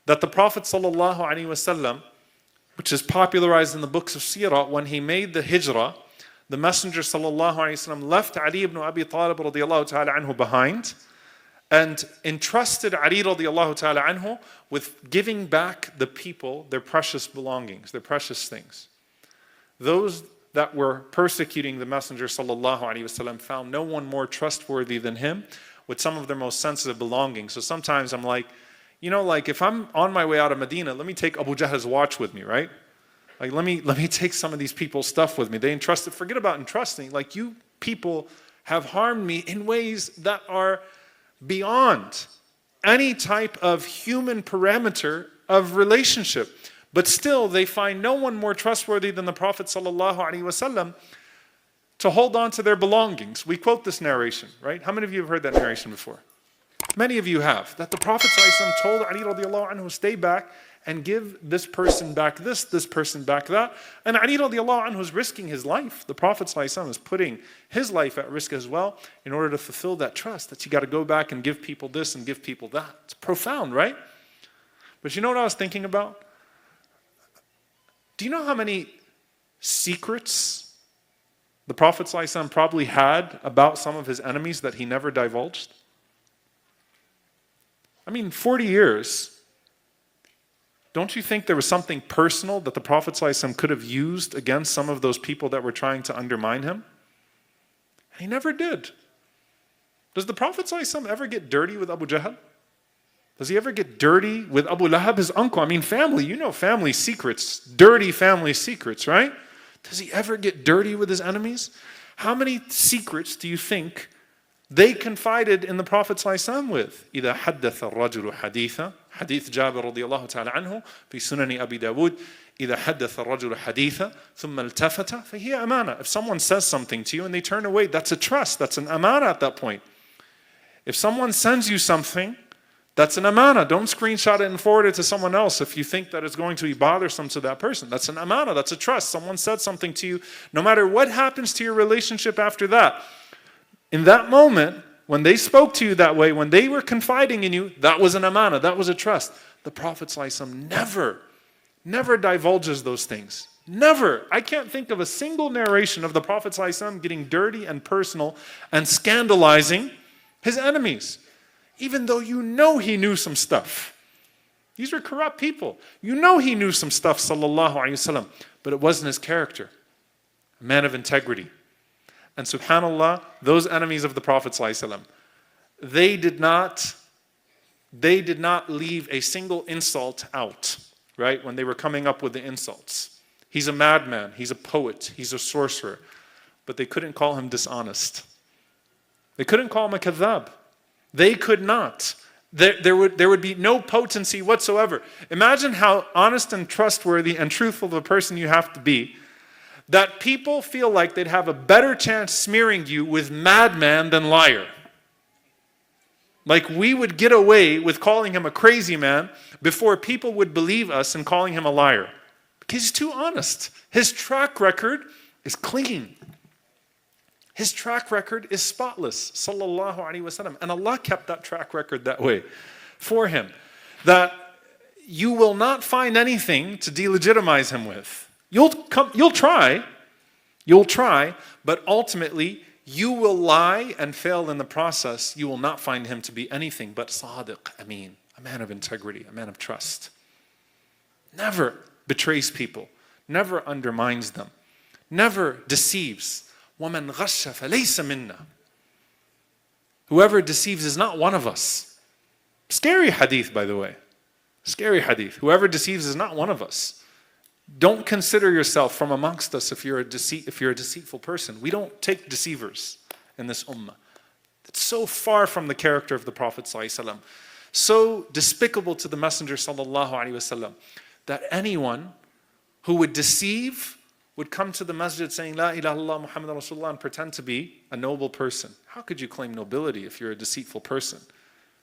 that the Prophet ﷺ, which is popularized in the books of Seerah, when he made the hijrah, the Messenger ﷺ left Ali ibn Abi Talib radiallahu ta'ala anhu behind and entrusted Ali radiallahu ta'ala anhu with giving back the people their precious belongings, their precious things. Those that were persecuting the Messenger ﷺ found no one more trustworthy than him with some of their most sensitive belongings. So sometimes I'm like, like if I'm on my way out of Medina, let me take Abu Jahl's watch with me, right? Like let me take some of these people's stuff with me. They entrusted, forget about entrusting. Like, you people have harmed me in ways that are beyond any type of human parameter of relationship. But still, they find no one more trustworthy than the Prophet ﷺ to hold on to their belongings. We quote this narration, right? How many of you have heard that narration before? Many of you have. That the Prophet ﷺ told Ali radiallahu anhu, stay back and give this person back this person back that. And Ali radiallahu anhu is risking his life. The Prophet ﷺ is putting his life at risk as well in order to fulfill that trust, that you got to go back and give people this and give people that. It's profound, right? But you know what I was thinking about? Do you know how many secrets the Prophet ﷺ probably had about some of his enemies that he never divulged? 40 years. Don't you think there was something personal that the Prophet ﷺ could have used against some of those people that were trying to undermine him? And he never did. Does the Prophet ﷺ ever get dirty with Abu Jahl? Does he ever get dirty with Abu Lahab, his uncle? Family, family secrets, dirty family secrets, right? Does he ever get dirty with his enemies? How many secrets do you think they confided in the Prophet ﷺ with? إِذَا حَدَّثَ الرَّجُلُ حَدِيثًا, Hadith Jabir radiallahu ta'ala anhu, fi sunani Abi Dawud, إِذَا حَدَّثَ الرَّجُلُ حَدِيثًا ثُمَّ الْتَفَتَ فَهِيَ أَمَانَةً. If someone says something to you and they turn away, that's a trust, that's an amana at that point. If someone sends you something, that's an amana. Don't screenshot it and forward it to someone else if you think that it's going to be bothersome to that person. That's an amana, that's a trust. Someone said something to you, no matter what happens to your relationship after that, in that moment, when they spoke to you that way, when they were confiding in you, that was an amana, that was a trust. The Prophet ﷺ never divulges those things. Never. I can't think of a single narration of the Prophet ﷺ getting dirty and personal and scandalizing his enemies. Even though he knew some stuff. These were corrupt people. He knew some stuff, sallallahu alayhi wasallam, but it wasn't his character. A man of integrity. And subhanallah, those enemies of the Prophet sallallahu alayhi wasallam, they did not leave a single insult out, right? When they were coming up with the insults. He's a madman, he's a poet, he's a sorcerer. But they couldn't call him dishonest. They couldn't call him a kadhab. They could not. There would be no potency whatsoever. Imagine how honest and trustworthy and truthful of a person you have to be, that people feel like they'd have a better chance smearing you with madman than liar. Like we would get away with calling him a crazy man before people would believe us in calling him a liar. Because he's too honest. His track record is clean. His track record is spotless, sallallahu alaihi wasallam. And Allah kept that track record that way for him. That you will not find anything to delegitimize him with. You'll try, but ultimately you will lie and fail in the process. You will not find him to be anything but sadiq, ameen, a man of integrity, a man of trust. Never betrays people, never undermines them, never deceives. وَمَنْ غَشَّ فَلَيْسَ مِنَّا. Whoever deceives is not one of us. Scary hadith, by the way. Scary hadith. Whoever deceives is not one of us. Don't consider yourself from amongst us if you're a deceitful person. We don't take deceivers in this ummah. It's so far from the character of the Prophet ﷺ, so despicable to the Messenger ﷺ, that anyone who would deceive would come to the masjid saying, La ilaha illallah Muhammad Rasulullah, and pretend to be a noble person. How could you claim nobility if you're a deceitful person?